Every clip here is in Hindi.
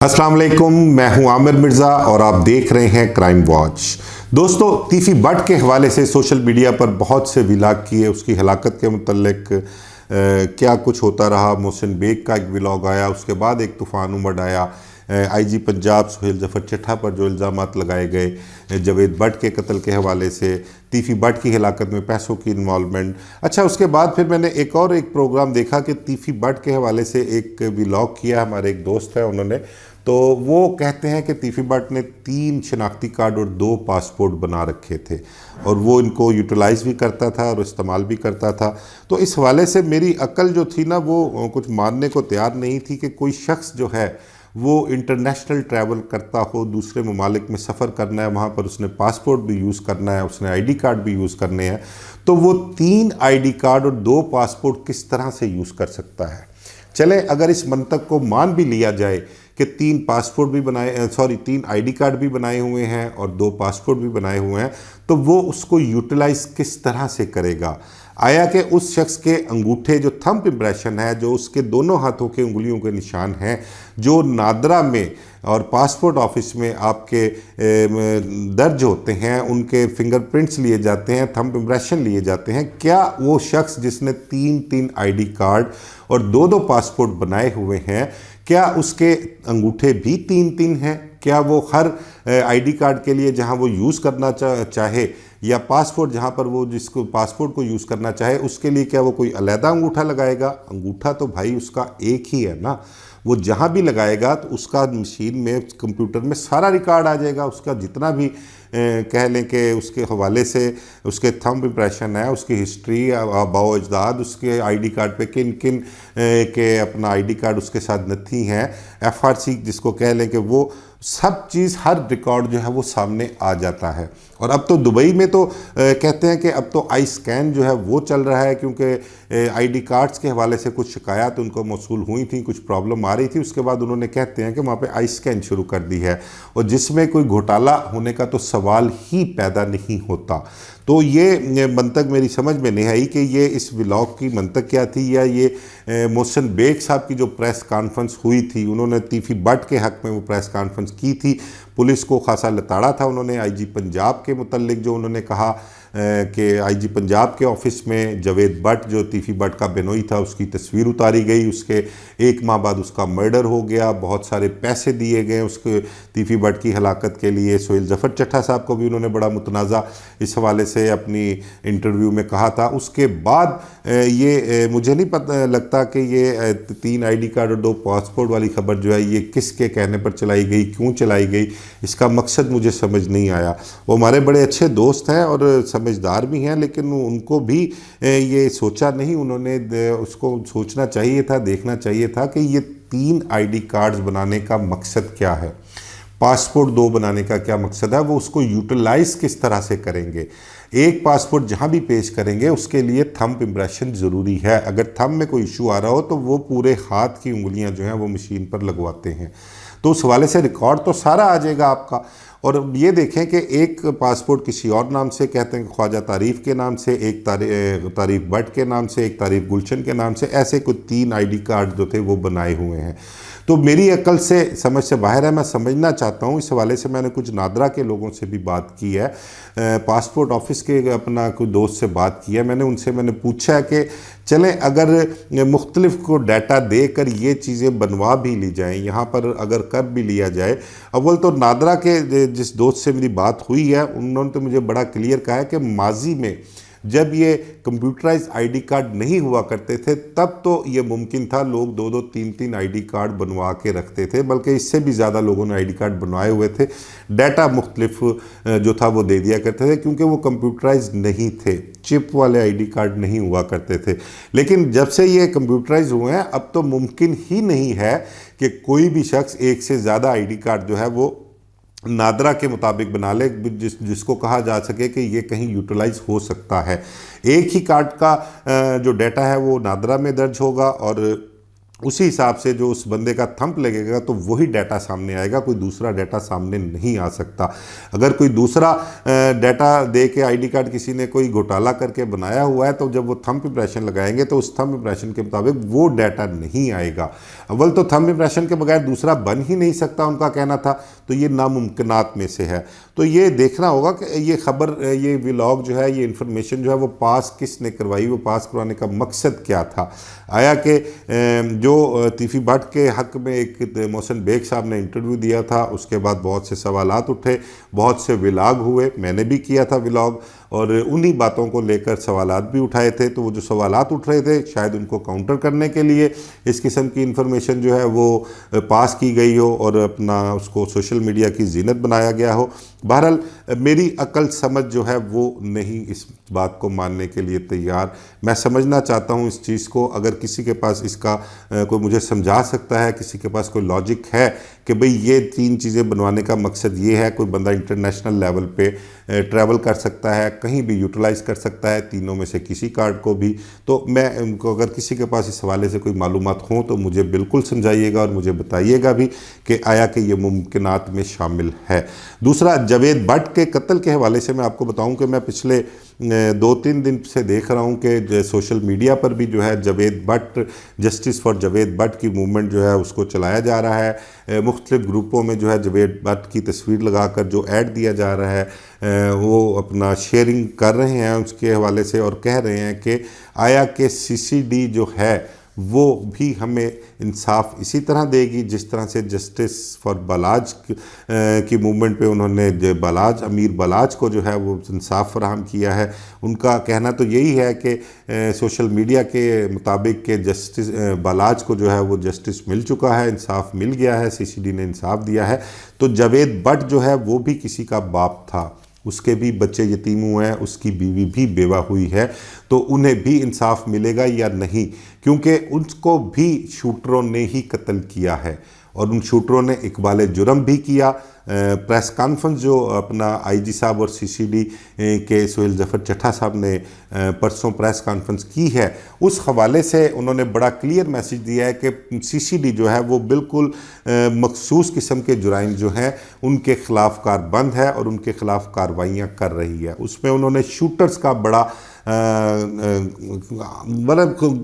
अस्सलाम वालेकुम, मैं हूं आमिर मिर्ज़ा और आप देख रहे हैं क्राइम वॉच। दोस्तों, तीफी बट के हवाले से सोशल मीडिया पर बहुत से व्लॉग किए, उसकी हलाकत के मुतल्लिक क्या कुछ होता रहा। मोहसिन बेग का एक व्लॉग आया, उसके बाद एक तूफ़ान उमड़ आया आईजी पंजाब सुहेल जफर चट्ठा पर जो इल्ज़ामात लगाए गए जावेद बट के कत्ल के हवाले से, तीफी बट की हिलाकत में पैसों की इन्वॉल्वमेंट। अच्छा, उसके बाद फिर मैंने एक प्रोग्राम देखा कि तीफी बट के हवाले से एक व्लॉग किया, हमारे एक दोस्त है उन्होंने, तो वो कहते हैं कि तीफी बट ने 3 शनाख्ती कार्ड और 2 पासपोर्ट बना रखे थे और वो इनको यूटिलाइज़ भी करता था और इस्तेमाल भी करता था। तो इस हवाले से मेरी अक्ल जो थी ना, वो कुछ मानने को तैयार नहीं थी कि कोई शख्स जो है वो इंटरनेशनल ट्रैवल करता हो, दूसरे ममालिक में सफ़र करना है, वहाँ पर उसने पासपोर्ट भी यूज़ करना है, उसने आईडी कार्ड भी यूज़ करने हैं, तो वो 3 आईडी कार्ड और 2 पासपोर्ट किस तरह से यूज़ कर सकता है। चले, अगर इस मंतक को मान भी लिया जाए कि 3 पासपोर्ट भी बनाए 3 आईडी कार्ड भी बनाए हुए हैं और 2 पासपोर्ट भी बनाए हुए हैं, तो वो उसको यूटिलाइज़ किस तरह से करेगा। आया कि उस शख्स के अंगूठे जो थंब इम्प्रेशन है, जो उसके दोनों हाथों के उंगलियों के निशान हैं, जो नादरा में और पासपोर्ट ऑफिस में आपके दर्ज होते हैं, उनके फिंगरप्रिंट्स लिए जाते हैं, थंब इम्प्रेशन लिए जाते हैं, क्या वो शख्स जिसने 3-3 आईडी कार्ड और 2-2 पासपोर्ट बनाए हुए हैं, क्या उसके अंगूठे भी 3-3 हैं? क्या वो हर आईडी कार्ड के लिए जहां वो यूज़ करना चाहे या पासपोर्ट जहां पर वो जिसको पासपोर्ट को यूज़ करना चाहे उसके लिए क्या वो कोई अलहदा अंगूठा लगाएगा? अंगूठा तो भाई उसका एक ही है ना, वो जहाँ भी लगाएगा तो उसका मशीन में, कंप्यूटर में सारा रिकॉर्ड आ जाएगा, उसका जितना भी कह लें कि उसके हवाले से उसके थंब इम्प्रेशन है, उसकी हिस्ट्री, आबाओ अजदाद, उसके आईडी कार्ड पे किन किन के अपना आईडी कार्ड उसके साथ नथी हैं, एफआरसी जिसको कह लें कि वो सब चीज़, हर रिकॉर्ड जो है वो सामने आ जाता है। और अब तो दुबई में तो कहते हैं कि अब तो आई स्कैन जो है वो चल रहा है, क्योंकि आईडी कार्ड्स के हवाले से कुछ शिकायत उनको मौसूल हुई थी, कुछ प्रॉब्लम आ रही थी, उसके बाद उन्होंने कहते हैं कि वहाँ पे आई स्कैन शुरू कर दी है, और जिसमें कोई घोटाला होने का तो सवाल ही पैदा नहीं होता। तो ये मंतक मेरी समझ में नहीं आई कि ये इस व्लॉग की मंतक क्या थी, या ये मोहसिन बेग साहब की जो प्रेस कॉन्फ्रेंस हुई थी, उन्होंने तीफी बट के हक़ में वो प्रेस कॉन्फ्रेंस की थी, पुलिस को खासा लताड़ा था उन्होंने आईजी पंजाब के मुतल्लिक, जो उन्होंने कहा कि आईजी पंजाब के ऑफिस में जावेद बट जो तीफी बट का बेनोई था उसकी तस्वीर उतारी गई, उसके 1 माह बाद उसका मर्डर हो गया, बहुत सारे पैसे दिए गए उसके तीफी बट की हलाकत के लिए। सुहेल जफर चट्ठा साहब को भी उन्होंने बड़ा मुतनाज़ा इस हवाले से अपनी इंटरव्यू में कहा था। उसके बाद ये मुझे नहीं पता लगता कि ये 3 आईडी कार्ड और 2 पासपोर्ट वाली खबर जो है ये किसके कहने पर चलाई गई, क्यों चलाई गई, इसका मकसद मुझे समझ नहीं आया। वो हमारे बड़े अच्छे दोस्त हैं और समझदार भी हैं, लेकिन उनको भी ये सोचा नहीं, उन्होंने उसको सोचना चाहिए था, देखना चाहिए था कि ये 3 आईडी कार्ड्स बनाने का मकसद क्या है, पासपोर्ट 2 बनाने का क्या मकसद है, वो उसको यूटिलाइज़ किस तरह से करेंगे। एक पासपोर्ट जहाँ भी पेश करेंगे उसके लिए थंब इम्प्रेशन ज़रूरी है। अगर थंब में कोई इशू आ रहा हो तो वो पूरे हाथ की उंगलियाँ जो हैं वो मशीन पर लगवाते हैं, तो उस हवाले से रिकॉर्ड तो सारा आ जाएगा आपका। और ये देखें कि एक पासपोर्ट किसी और नाम से, कहते हैं ख्वाजा तारीफ़ के नाम से, एक तारीफ़ बट के नाम से, एक तारीफ़ गुलशन के नाम से, ऐसे कुछ 3 आईडी कार्ड जो थे वो बनाए हुए हैं। तो मेरी अक्ल से, समझ से बाहर है। मैं समझना चाहता हूँ, इस हवाले से मैंने कुछ नादरा के लोगों से भी बात की है, पासपोर्ट ऑफिस के अपना कोई दोस्त से बात की है मैंने पूछा है कि चलें अगर मुख्तलिफ को डाटा देकर ये चीज़ें बनवा भी ली जाएं, यहाँ पर अगर कर भी लिया जाए। अव्वल तो नादरा के जिस दोस्त से मेरी बात हुई है उन्होंने तो मुझे बड़ा क्लियर कहा है कि माजी में जब ये कंप्यूटराइज आईडी कार्ड नहीं हुआ करते थे तब तो ये मुमकिन था, लोग 2-2, 3-3 आईडी कार्ड बनवा के रखते थे, बल्कि इससे भी ज़्यादा लोगों ने आईडी कार्ड बनवाए हुए थे। डाटा मुख्तलिफ जो था वो दे दिया करते थे, क्योंकि वो कंप्यूटराइज नहीं थे, चिप वाले आईडी कार्ड नहीं हुआ करते थे। लेकिन जब से ये कंप्यूटराइज हुए हैं अब तो मुमकिन ही नहीं है कि कोई भी शख्स एक से ज़्यादा आईडी कार्ड जो है वो नादरा के मुताबिक बना ले, जिसको कहा जा सके कि ये कहीं यूटिलाइज हो सकता है। एक ही कार्ड का जो डाटा है वो नादरा में दर्ज होगा और उसी हिसाब से जो उस बंदे का थंब लगेगा तो वही डाटा सामने आएगा, कोई दूसरा डाटा सामने नहीं आ सकता। अगर कोई दूसरा डाटा दे के आईडी कार्ड किसी ने कोई घोटाला करके बनाया हुआ है, तो जब वो थंब इंप्रेशन लगाएंगे तो उस थंब इंप्रेशन के मुताबिक वो डाटा नहीं आएगा। अव्वल तो थंब इंप्रेशन के बगैर दूसरा बन ही नहीं सकता, उनका कहना था, तो ये नामुमकिनात में से है। तो ये देखना होगा कि ये खबर, ये व्लॉग जो है, ये इन्फॉर्मेशन जो है वो पास किसने करवाई, वो पास करवाने का मकसद क्या था। आया कि जो तीफी भट्ट के हक़ में एक मोहसिन बेग साहब ने इंटरव्यू दिया था, उसके बाद बहुत से सवालात उठे, बहुत से व्लॉग हुए, मैंने भी किया था व्लॉग, और उन्हीं बातों को लेकर सवालात भी उठाए थे। तो वो जो सवालात उठ रहे थे, शायद उनको काउंटर करने के लिए इस किस्म की इन्फॉर्मेशन जो है वो पास की गई हो और अपना उसको सोशल मीडिया की जीनत बनाया गया हो। बहरहाल मेरी अकल समझ जो है वो नहीं इस बात को मानने के लिए तैयार। मैं समझना चाहता हूँ इस चीज़ को, अगर किसी के पास इसका कोई मुझे समझा सकता है, किसी के पास कोई लॉजिक है कि भाई ये 3 चीज़ें बनवाने का मकसद ये है, कोई बंदा इंटरनेशनल लेवल पे ट्रैवल कर सकता है, कहीं भी यूटिलाइज़ कर सकता है तीनों में से किसी कार्ड को भी, तो मैं उनको, अगर किसी के पास इस हवाले से कोई मालूमात हो तो मुझे बिल्कुल समझाइएगा और मुझे बताइएगा भी कि आया कि ये मुमकिनात में शामिल है। दूसरा, जावेद भट्ट के कत्ल के हवाले से मैं आपको बताऊं कि मैं पिछले 2-3 दिन से देख रहा हूं कि सोशल मीडिया पर भी जो है जावेद भट्ट, जस्टिस फॉर जावेद भट्ट की मूवमेंट जो है उसको चलाया जा रहा है। मुख्तलिफ ग्रुपों में जो है जावेद भट्ट की तस्वीर लगाकर जो ऐड दिया जा रहा है वो अपना शेयरिंग कर रहे हैं उसके हवाले से, और कह रहे हैं कि आया कि CCD जो है वो भी हमें इंसाफ इसी तरह देगी जिस तरह से जस्टिस फॉर बलाज की मूवमेंट पे उन्होंने बलाज, अमीर बलाज को जो है वो इंसाफ फराहम किया है। उनका कहना तो यही है कि सोशल मीडिया के मुताबिक के जस्टिस बलाज को जो है वो जस्टिस मिल चुका है, इंसाफ मिल गया है, CCD ने इंसाफ दिया है। तो जावेद भट्ट जो है वो भी किसी का बाप था, उसके भी बच्चे यतीम हुए हैं, उसकी बीवी भी बेवा हुई है, तो उन्हें भी इंसाफ मिलेगा या नहीं, क्योंकि उनको भी शूटरों ने ही कत्ल किया है और उन शूटरों ने इकबाल जुर्म भी किया। प्रेस कॉन्फ्रेंस जो अपना IG साहब और CCD के सोहेल जफर चट्ठा साहब ने परसों प्रेस कॉन्फ्रेंस की है, उस हवाले से उन्होंने बड़ा क्लियर मैसेज दिया है कि CCD जो है वो बिल्कुल मखसूस किस्म के जुराइम जो हैं उनके ख़िलाफ़ कारबंद है और उनके ख़िलाफ़ कार्रवाइयाँ कर रही है। उसमें उन्होंने शूटर्स का बड़ा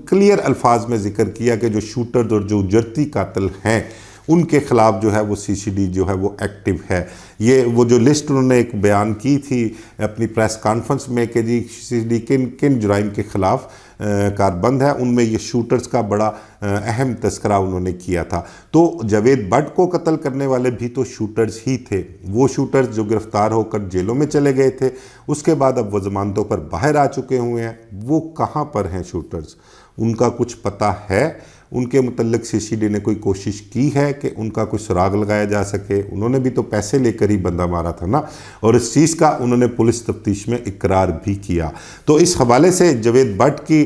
क्लियर अल्फाज में ज़िक्र किया कि जो शूटर और जो उजरती कातिल हैं उनके ख़िलाफ़ जो है वो CCD जो है वो एक्टिव है। ये वो जो लिस्ट उन्होंने एक बयान की थी अपनी प्रेस कॉन्फ्रेंस में कि जी CCD किन किन जुराइम के ख़िलाफ़ कारबंद है, उनमें ये शूटर्स का बड़ा अहम तस्करा उन्होंने किया था। तो जावेद भट्ट को कत्ल करने वाले भी तो शूटर्स ही थे। वो शूटर्स जो गिरफ्तार होकर जेलों में चले गए थे, उसके बाद अब वो ज़मानतों पर बाहर आ चुके हुए हैं, वो कहाँ पर हैं शूटर्स, उनका कुछ पता है? उनके मुतल्लिक CCD ने कोई कोशिश की है कि उनका कोई सुराग लगाया जा सके? उन्होंने भी तो पैसे लेकर ही बंदा मारा था ना, और इस चीज़ का उन्होंने पुलिस तफ्तीश में इकरार भी किया। तो इस हवाले से जावेद भट्ट की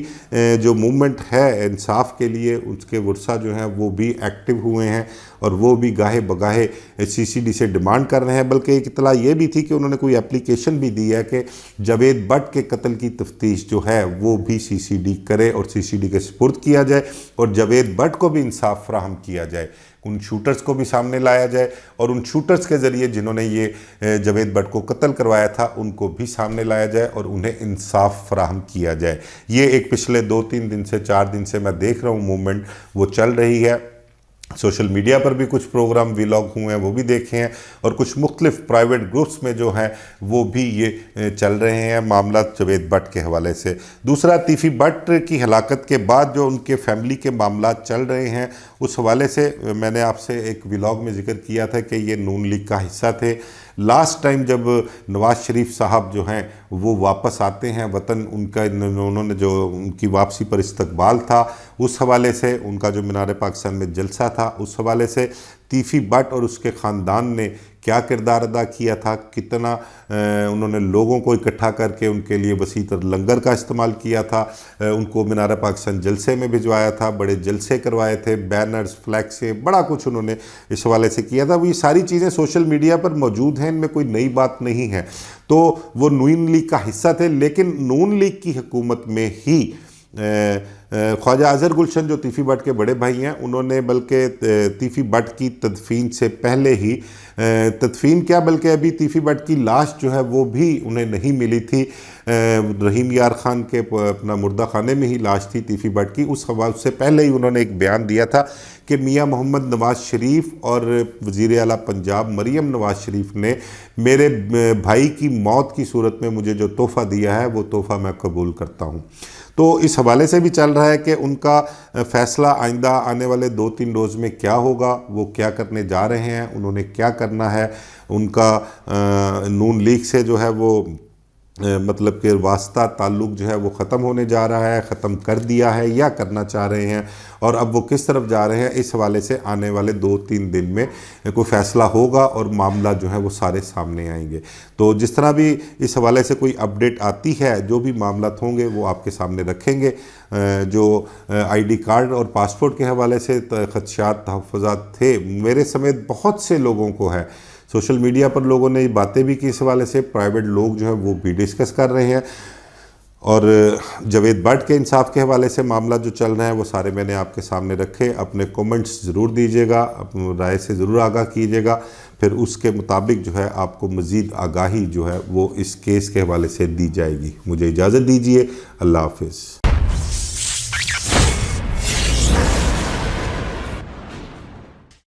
जो मूवमेंट है इंसाफ के लिए, उसके वर्सा जो हैं वो भी एक्टिव हुए हैं और वो भी गाहे बगाहे CCD से डिमांड कर रहे हैं। बल्कि एक इतला ये भी थी कि उन्होंने कोई एप्लीकेशन भी दी है कि जावेद भट्ट के कत्ल की तफ्तीश जो है वो भी CCD करे और CCD के सुपुर्द किया जाए और जावेद भट्ट को भी इंसाफ फराहम किया जाए, उन शूटर्स को भी सामने लाया जाए और उन शूटर्स के ज़रिए जिन्होंने ये जावेद भट्ट को कत्ल करवाया था उनको भी सामने लाया जाए और उन्हें इंसाफ फराहम किया जाए। ये एक पिछले 2-3 दिन से 4 दिन से मैं देख रहा हूँ मूवमेंट वो चल रही है। सोशल मीडिया पर भी कुछ प्रोग्राम व्लॉग हुए हैं, वो भी देखे हैं, और कुछ मुख्तलिफ प्राइवेट ग्रुप्स में जो हैं वो भी ये चल रहे हैं मामला जावेद भट्ट के हवाले से। दूसरा, तीफी भट्ट की हलाकत के बाद जो उनके फैमिली के मामला चल रहे हैं उस हवाले से मैंने आपसे एक व्लॉग में जिक्र किया था कि ये नून लीग का हिस्सा थे। लास्ट टाइम जब नवाज़ शरीफ साहब जो हैं वो वापस आते हैं वतन, उनका उन्होंने जो उनकी वापसी पर इस्तकबाल था उस हवाले से, उनका जो मीनार पाकिस्तान में जलसा था उस हवाले से तीफी भट्ट और उसके ख़ानदान ने क्या किरदार अदा किया था, कितना उन्होंने लोगों को इकट्ठा करके उनके लिए वसी तर लंगर का इस्तेमाल किया था, उनको मीनार पाकिस्तान जलसे में भिजवाया था, बड़े जलसे करवाए थे, बैनर्स, फ्लैक्स, बड़ा कुछ उन्होंने इस हवाले से किया था। वो ये सारी चीज़ें सोशल मीडिया पर मौजूद हैं, इनमें कोई नई बात नहीं है। तो वो नून लीग का हिस्सा थे, लेकिन नून लीग की हुकूमत में ही ख्वाजा अज़हर गुलशन जो तीफ़ी भट्ट के बड़े भाई हैं, उन्होंने बल्कि तीफ़ी भट्ट की तदफीन से पहले ही, तदफीन क्या बल्कि अभी तीफ़ी भट्ट की लाश जो है वो भी उन्हें नहीं मिली थी। रहीम यार ख़ान के अपना मुर्दा खाने में ही लाश थी तीफ़ी भट्ट की। उससे पहले ही उन्होंने एक बयान दिया था कि मियाँ मोहम्मद नवाज़ शरीफ और वज़ीर आला पंजाब मरीम नवाज़ शरीफ ने मेरे भाई की मौत की सूरत में मुझे जो तोहफ़ा दिया है वो तोहफ़ा मैं कबूल करता हूँ। तो इस हवाले से भी चल रहा है कि उनका फ़ैसला आइंदा आने वाले 2-3 रोज़ में क्या होगा, वो क्या करने जा रहे हैं, उन्होंने क्या करना है। उनका नून लीग से जो है वो मतलब कि वास्ता ताल्लुक़ जो है वो ख़त्म होने जा रहा है, ख़त्म कर दिया है या करना चाह रहे हैं, और अब वो किस तरफ जा रहे हैं, इस हवाले से आने वाले 2-3 दिन में कोई फ़ैसला होगा और मामला जो है वो सारे सामने आएंगे। तो जिस तरह भी इस हवाले से कोई अपडेट आती है, जो भी मामला होंगे वो आपके सामने रखेंगे। जो ID कार्ड और पासपोर्ट के हवाले से ख़दशात तहफ़्फ़ुज़ात थे, मेरे समेत बहुत से लोगों को है। सोशल मीडिया पर लोगों ने बातें भी की इस हवाले से, प्राइवेट लोग जो है वो भी डिस्कस कर रहे हैं। और जावेद भट्ट के इंसाफ के हवाले से मामला जो चल रहा है वो सारे मैंने आपके सामने रखे। अपने कमेंट्स ज़रूर दीजिएगा, अपनी राय से ज़रूर आगाह कीजिएगा, फिर उसके मुताबिक जो है आपको मज़ीद आगाही जो है वो इस केस के हवाले से दी जाएगी। मुझे इजाज़त दीजिए। अल्लाह हाफ़िज़।